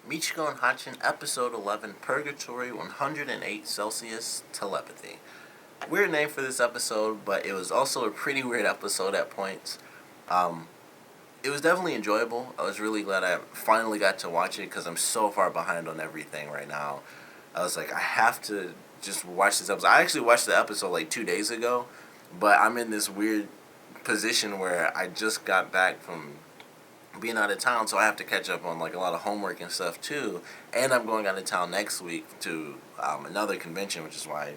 Michiko Hatchin, Episode 11, Purgatory, 108 Celsius Telepathy. Weird name for this episode, but it was also a pretty weird episode at points. Um, it was definitely enjoyable. I was really glad I finally got to watch it because I'm so far behind on everything right now. I was like, I have to just watch this episode. I actually watched the episode like 2 days ago, but I'm in this weird position where I just got back from being out of town, so I have to catch up on like a lot of homework and stuff too. And I'm going out of town next week to another convention, which is why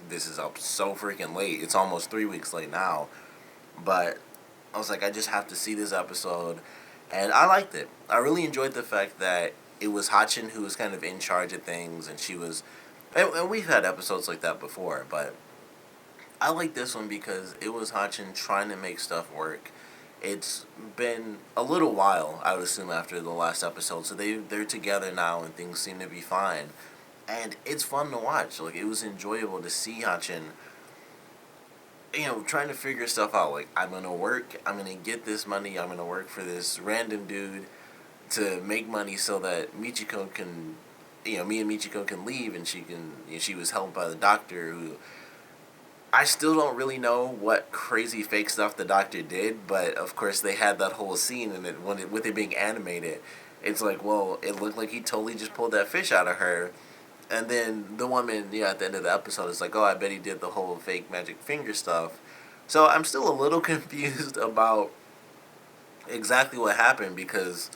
this is up so freaking late. It's almost 3 weeks late now, but I was like, I just have to see this episode, and I liked it. I really enjoyed the fact that it was Hatchin who was kind of in charge of things, and she was, and we've had episodes like that before, but I like this one because it was Hatchin trying to make stuff work. It's been a little while, I would assume, after the last episode, so they're together now and things seem to be fine. And it's fun to watch. Like, it was enjoyable to see Hatchin, trying to figure stuff out. Like, I'm gonna work, I'm gonna get this money, I'm gonna work for this random dude to make money so that Michiko can, me and Michiko can leave, and she was helped by the doctor who I still don't really know what crazy fake stuff the doctor did, but of course they had that whole scene, and with it being animated, it's like, well, it looked like he totally just pulled that fish out of her, and then the woman, at the end of the episode is like, oh, I bet he did the whole fake magic finger stuff. So I'm still a little confused about exactly what happened because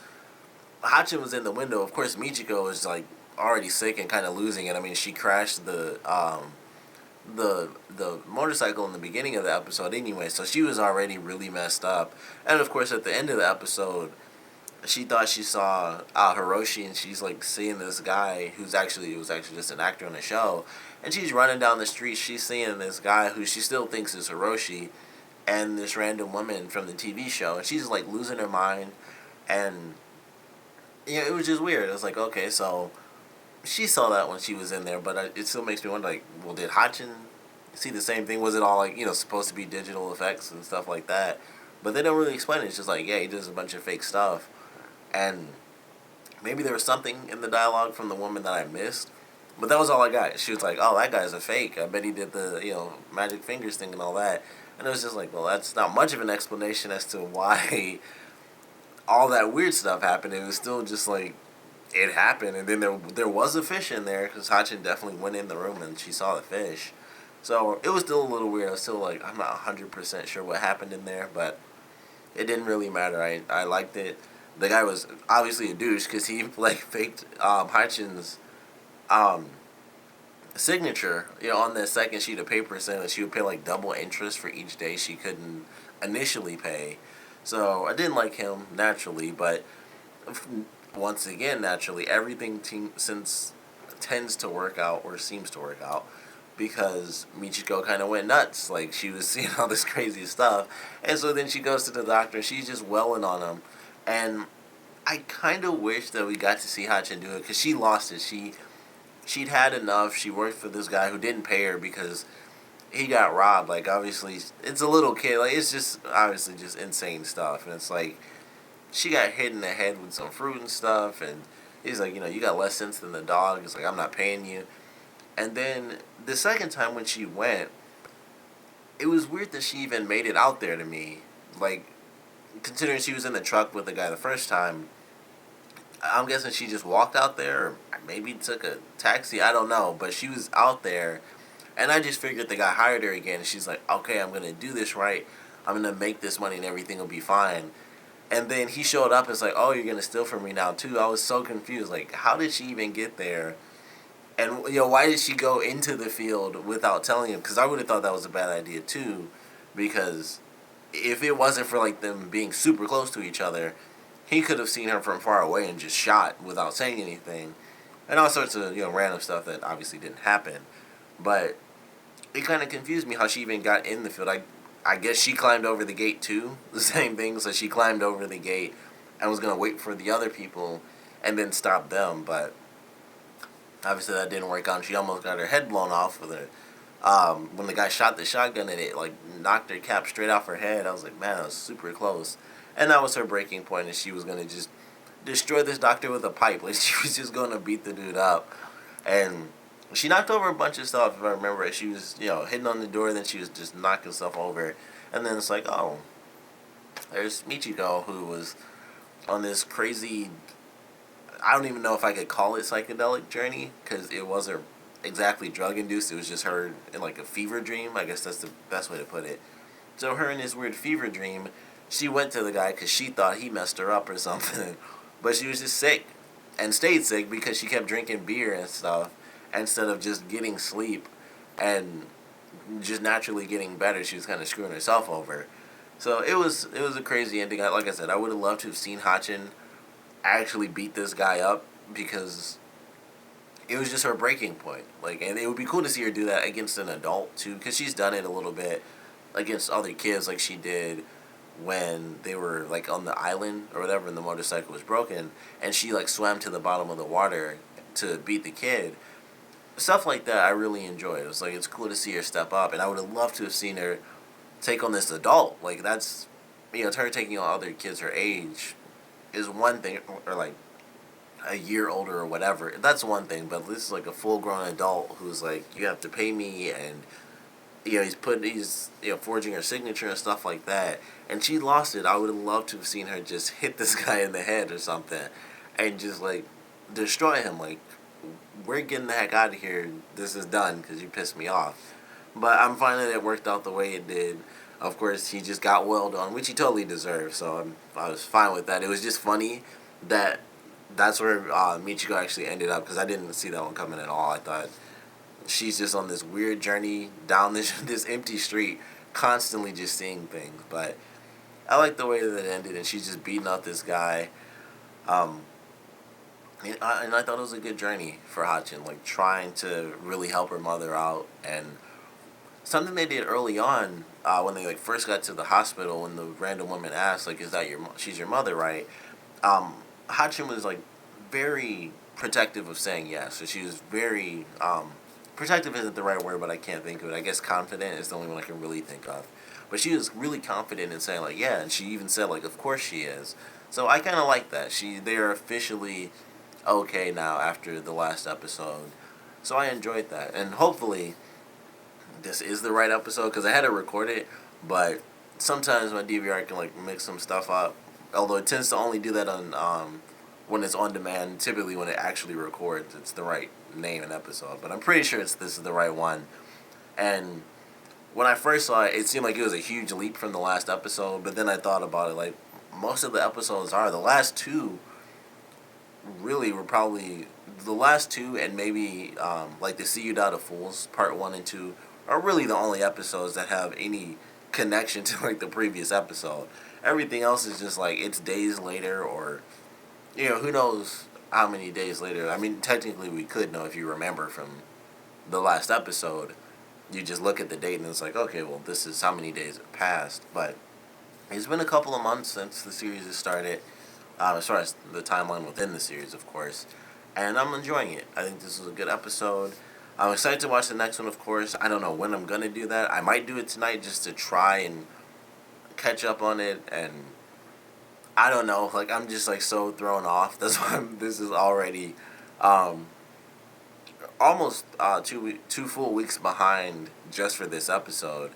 Hachin was in the window. Of course, Michiko was like already sick and kind of losing it. I mean, she crashed the motorcycle in the beginning of the episode anyway, so she was already really messed up. And of course, at the end of the episode, she thought she saw Hiroshi, and she's like seeing this guy who's actually just an actor on the show, and she's running down the street. She's seeing this guy who she still thinks is Hiroshi, and this random woman from the TV show, and she's like losing her mind, and it was just weird. It was like, okay, so she saw that when she was in there, but it still makes me wonder, like, well, did Hatchin see the same thing? Was it all, like, supposed to be digital effects and stuff like that? But they don't really explain it. It's just like, yeah, he does a bunch of fake stuff. And maybe there was something in the dialogue from the woman that I missed, but that was all I got. She was like, oh, that guy's a fake. I bet he did the, magic fingers thing and all that. And it was just like, well, that's not much of an explanation as to why all that weird stuff happened. It was still just like, it happened, and then there was a fish in there because Hachin definitely went in the room and she saw the fish. So it was still a little weird. I was still like, I'm not 100% sure what happened in there, but it didn't really matter. I liked it. The guy was obviously a douche because he like faked Hachin's signature, on the second sheet of paper, saying that she would pay like double interest for each day she couldn't initially pay. So I didn't like him naturally, but once again, naturally, everything since tends to work out or seems to work out because Michiko kind of went nuts. Like, she was seeing all this crazy stuff. And so then she goes to the doctor. She's just welling on him. And I kind of wish that we got to see Hachin do it because she lost it. She'd had enough. She worked for this guy who didn't pay her because he got robbed. Like, obviously, it's a little kid. Like, it's just obviously just insane stuff. And it's like, she got hit in the head with some fruit and stuff, and he's like, you got less sense than the dog. He's like, I'm not paying you. And then the second time when she went, it was weird that she even made it out there to me. Like, considering she was in the truck with the guy the first time, I'm guessing she just walked out there, or maybe took a taxi. I don't know, but she was out there, and I just figured the guy hired her again, and she's like, okay, I'm going to do this right. I'm going to make this money, and everything will be fine. And then he showed up and was like, oh, you're going to steal from me now, too. I was so confused. Like, how did she even get there? And, why did she go into the field without telling him? Because I would have thought that was a bad idea, too. Because if it wasn't for, like, them being super close to each other, he could have seen her from far away and just shot without saying anything. And all sorts of, random stuff that obviously didn't happen. But it kind of confused me how she even got in the field. I guess she climbed over the gate too. The same thing. So she climbed over the gate and was going to wait for the other people and then stop them. But obviously that didn't work out. She almost got her head blown off with her. When the guy shot the shotgun and it like knocked her cap straight off her head. I was like, man, that was super close. And that was her breaking point, and she was going to just destroy this doctor with a pipe. Like, she was just going to beat the dude up. And she knocked over a bunch of stuff, if I remember it. She was, hitting on the door, then she was just knocking stuff over. And then it's like, oh, there's Michiko, who was on this crazy, I don't even know if I could call it psychedelic journey, because it wasn't exactly drug-induced. It was just her in, like, a fever dream. I guess that's the best way to put it. So her in this weird fever dream, she went to the guy because she thought he messed her up or something. But she was just sick. And stayed sick because she kept drinking beer and stuff instead of just getting sleep and just naturally getting better. She was kind of screwing herself over. So it was a crazy ending. Like I said, I would have loved to have seen Hatchin actually beat this guy up, because it was just her breaking point. Like, and it would be cool to see her do that against an adult too, because she's done it a little bit against other kids, like she did when they were like on the island or whatever, and the motorcycle was broken, and she like swam to the bottom of the water to beat the kid. Stuff like that I really enjoyed. It was like, it's cool to see her step up, and I would have loved to have seen her take on this adult. Like, that's, her taking on other kids her age is one thing, or like a year older or whatever. That's one thing, but this is like a full grown adult who's like, you have to pay me, and he's forging her signature and stuff like that. And she lost it. I would have loved to have seen her just hit this guy in the head or something and just, like, destroy him. Like, we're getting the heck out of here. This is done because you pissed me off. But I'm fine that it worked out the way it did. Of course, he just got wailed on, which he totally deserved. So I was fine with that. It was just funny that that's where Michiko actually ended up, because I didn't see that one coming at all. I thought she's just on this weird journey down this empty street, constantly just seeing things. But I like the way that it ended, and she's just beating up this guy. And I thought it was a good journey for Hatchin, like trying to really help her mother out. And something they did early on, when they like first got to the hospital, when the random woman asked, like, "Is that she's your mother, right?" Hatchin was like very protective of saying yes. So she was very protective isn't the right word, but I can't think of it. I guess confident is the only one I can really think of. But she was really confident in saying, like, yeah, and she even said, like, of course she is. So I kind of like that. They're officially okay now after the last episode. So I enjoyed that. And hopefully this is the right episode, because I had to record it, but sometimes my DVR can, like, mix some stuff up. Although it tends to only do that on when it's on demand. Typically when it actually records, it's the right name and episode. But I'm pretty sure this is the right one. And when I first saw it, it seemed like it was a huge leap from the last episode. But then I thought about it, like, most of the episodes are. The last two really were probably... The last two, and maybe like the See You Die to Fools Part 1 and 2, are really the only episodes that have any connection to, like, the previous episode. Everything else is just like, it's days later, or who knows how many days later. I mean, technically we could know if you remember from the last episode. You just look at the date and it's like, okay, well, this is how many days have passed. But it's been a couple of months since the series has started, as far as the timeline within the series, of course. And I'm enjoying it. I think this is a good episode. I'm excited to watch the next one, of course. I don't know when I'm going to do that. I might do it tonight just to try and catch up on it. And I don't know. Like, I'm just, like, so thrown off. That's why this is already almost 2 full weeks behind just for this episode.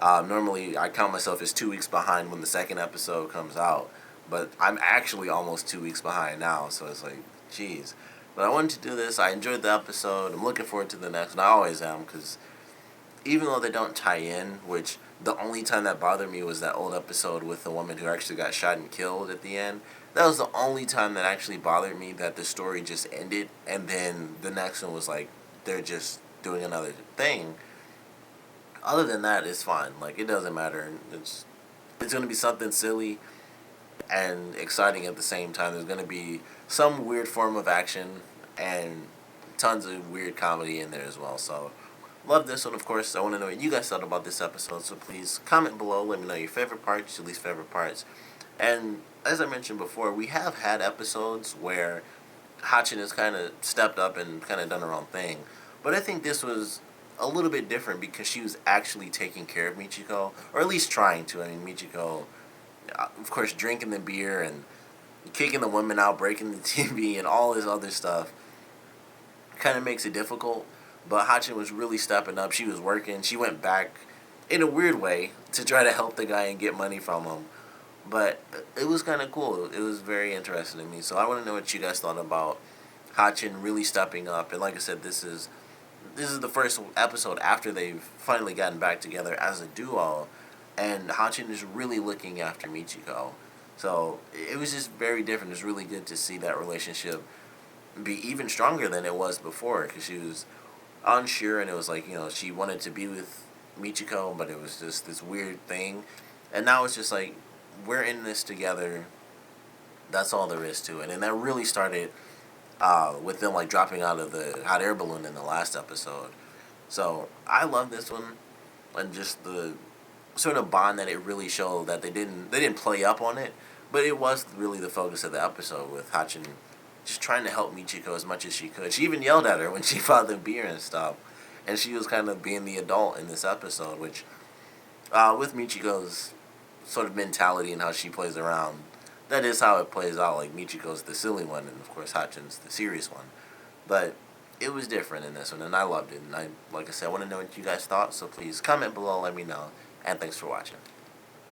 Normally, I count myself as 2 weeks behind when the second episode comes out. But I'm actually almost 2 weeks behind now. So it's like, jeez. But I wanted to do this. I enjoyed the episode. I'm looking forward to the next one. I always am, because even though they don't tie in, which the only time that bothered me was that old episode with the woman who actually got shot and killed at the end. That was the only time that actually bothered me, that the story just ended, and then the next one was like, they're just doing another thing. Other than that, it's fine. Like, it doesn't matter. It's going to be something silly and exciting at the same time. There's going to be some weird form of action and tons of weird comedy in there as well. So, love this one, of course. I want to know what you guys thought about this episode. So please comment below. Let me know your favorite parts, your least favorite parts. And as I mentioned before, we have had episodes where Hatchin has kind of stepped up and kind of done her own thing. But I think this was a little bit different because she was actually taking care of Michiko, or at least trying to. I mean, Michiko, of course, drinking the beer and kicking the women out, breaking the TV, and all this other stuff kind of makes it difficult. But Hatchin was really stepping up. She was working. She went back in a weird way to try to help the guy and get money from him. But it was kind of cool. It was very interesting to me. So I want to know what you guys thought about Hatchin really stepping up. And like I said, this is the first episode after they've finally gotten back together as a duo, and Hatchin is really looking after Michiko. So it was just very different. It was really good to see that relationship be even stronger than it was before, because she was unsure, and it was like, she wanted to be with Michiko, but it was just this weird thing. And now it's just like, we're in this together. That's all there is to it. And that really started with them like dropping out of the hot air balloon in the last episode. So I love this one, and just the sort of bond that it really showed, that they didn't play up on it, but it was really the focus of the episode, with Hatchin just trying to help Michiko as much as she could. She even yelled at her when she bought the beer and stuff, and she was kind of being the adult in this episode, which with Michiko's sort of mentality and how she plays around, that is how it plays out. Like, Michiko's the silly one, and of course Hatchin's the serious one. But it was different in this one, and I loved it. And like I said, I want to know what you guys thought, so please comment below, let me know. And thanks for watching.